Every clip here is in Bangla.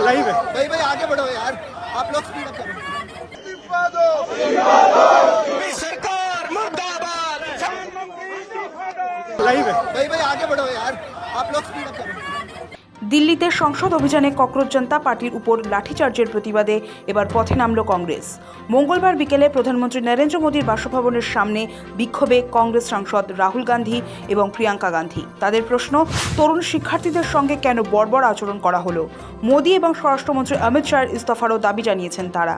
लाइव है। भाई आगे बढ़ो यार, आप लोग स्पीड अप करो। सरकार मुर्दाबाद। लाइव है। भाई आगे बढ़ो यार, आप लोग स्पीड अप करो। দিল্লিতে সংসদ অভিযানে ককরোচ জনতা পার্টির উপর লাঠিচার্জের প্রতিবাদে এবার পথে নামল কংগ্রেস। মঙ্গলবার বিকেলে প্রধানমন্ত্রী নরেন্দ্র মোদীর বাসভবনের সামনে বিক্ষোভে কংগ্রেস সাংসদ রাহুল গান্ধী এবং প্রিয়াঙ্কা গান্ধী। তাদের প্রশ্ন, তরুণ শিক্ষার্থীদের সঙ্গে কেন বর্বর আচরণ করা হলো। মোদী এবং স্বরাষ্ট্রমন্ত্রী অমিত শাহের ইস্তফারও দাবি জানিয়েছেন তারা।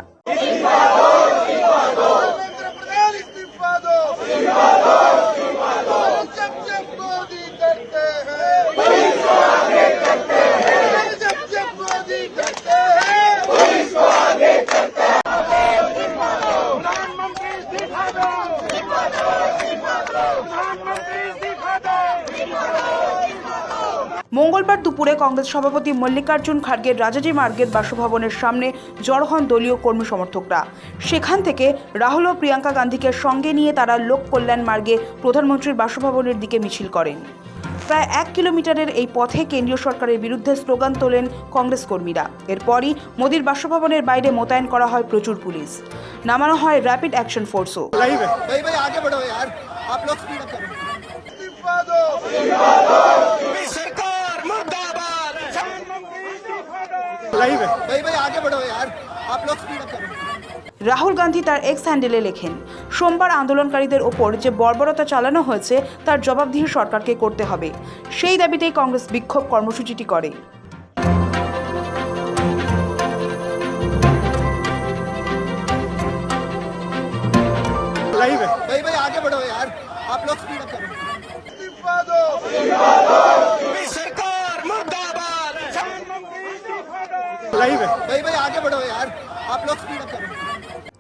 মঙ্গলবার দুপুরে কংগ্রেস সভাপতি মল্লিকার্জুন খার্গের রাজাজি মার্গের বাসভবনের সামনে জড়ো হন দলীয় কর্মী সমর্থকরা। সেখান থেকে রাহুল ও প্রিয়াঙ্কা গান্ধীকে সঙ্গে নিয়ে তারা লোক কল্যাণ মার্গে প্রধানমন্ত্রীর বাসভবনের দিকে মিছিল করেন। প্রায় 1 কিলোমিটারের এই পথে কেন্দ্রীয় সরকারের বিরুদ্ধে স্লোগান তোলেন কংগ্রেস কর্মীরা। এরপরই মোদীর বাসভবনের বাইরে মোতায়েন করা হয় প্রচুর পুলিশ, নামানো হয় র্যাপিড অ্যাকশন ফোর্সও। भाई आगे बढ़ो यार, आप लोग स्पीड अप करो। सरकार मुर्दाबाद। लाइव है। भाई आगे बढ़ो यार, आप लोग स्पीड अप करो। রাহুল গান্ধী তার এক্স হ্যান্ডেলে লেখেন, সোমবার আন্দোলনকারীদের ওপর যে বর্বরতা চালানো হয়েছে তার জবাবদিহি সরকারকে করতে হবে। সেই দাবিতেই কংগ্রেস বিক্ষোভ কর্মসূচিটি করে। लाइव है। भाई आगे बढ़ो यार, आप लोग स्पीड अप करो। सरकार मुर्दाबाद। लाइव है। भाई आगे बढ़ो यार, आप लोग स्पीड अप करो।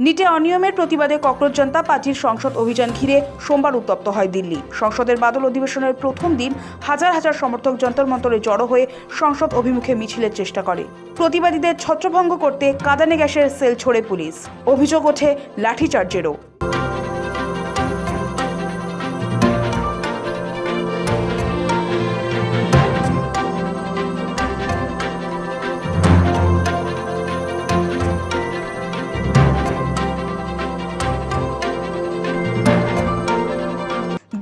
নিটে অনিয়মের প্রতিবাদে ককরোচ জনতা পার্টির সংসদ অভিযান ঘিরে সোমবার উত্তপ্ত হয় দিল্লি। সংসদের বাদল অধিবেশনের প্রথম দিন হাজার হাজার সমর্থক যন্তর মন্তরে জড়ো হয়ে সংসদ অভিমুখে মিছিলের চেষ্টা করে। প্রতিবাদীদের ছত্রভঙ্গ করতে কাঁদানে গ্যাসের সেল ছোড়ে পুলিশ। অভিযোগ ওঠে লাঠিচার্জেরও।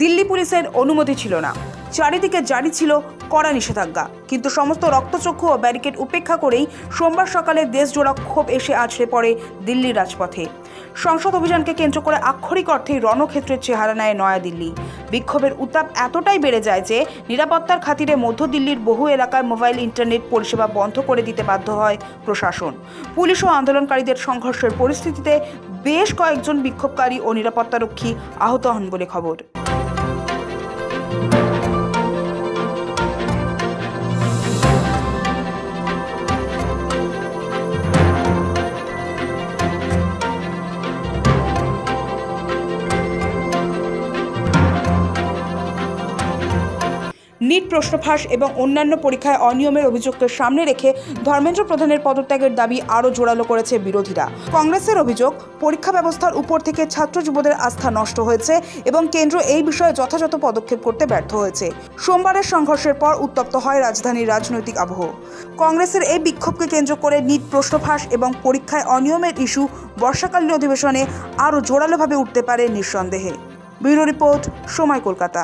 দিল্লি পুলিশের অনুমতি ছিল না, চারিদিকে জারি ছিল কড়া নিষেধাজ্ঞা। কিন্তু সমস্ত রক্তচক্ষু ও ব্যারিকেড উপেক্ষা করেই সোমবার সকালে দেশজোড়া ক্ষোভ এসে আছড়ে পড়ে দিল্লির রাজপথে। সংসদ অভিযানকে কেন্দ্র করে আক্ষরিক অর্থেই রণক্ষেত্রের চেহারা নেয় নয়াদিল্লি। বিক্ষোভের উত্তাপ এতটাই বেড়ে যায় যে নিরাপত্তার খাতিরে মধ্য দিল্লির বহু এলাকায় মোবাইল ইন্টারনেট পরিষেবা বন্ধ করে দিতে বাধ্য হয় প্রশাসন। পুলিশ ও আন্দোলনকারীদের সংঘর্ষের পরিস্থিতিতে বেশ কয়েকজন বিক্ষোভকারী ও নিরাপত্তারক্ষী আহত হন বলে খবর। নিট প্রশ্নফাঁস এবং অন্যান্য পরীক্ষায় অনিয়মের অভিযোগকে সামনে রেখে ধর্মেন্দ্র প্রধানের পদত্যাগের দাবি আরও জোরালো করেছে বিরোধীরা। কংগ্রেসের অভিযোগ, পরীক্ষা ব্যবস্থার উপর থেকে ছাত্র যুবদের আস্থা নষ্ট হয়েছে এবং কেন্দ্র এই বিষয়ে যথাযথ পদক্ষেপ করতে ব্যর্থ হয়েছে। সোমবারের সংঘর্ষের পর উত্তপ্ত হয় রাজধানীর রাজনৈতিক আবহ। কংগ্রেসের এই বিক্ষোভকে কেন্দ্র করে নিট প্রশ্নফাঁস এবং পরীক্ষায় অনিয়মের ইস্যু বর্ষাকালীন অধিবেশনে আরও জোরালোভাবে উঠতে পারে নিঃসন্দেহে। ব্যুরো রিপোর্ট, সময়, কলকাতা।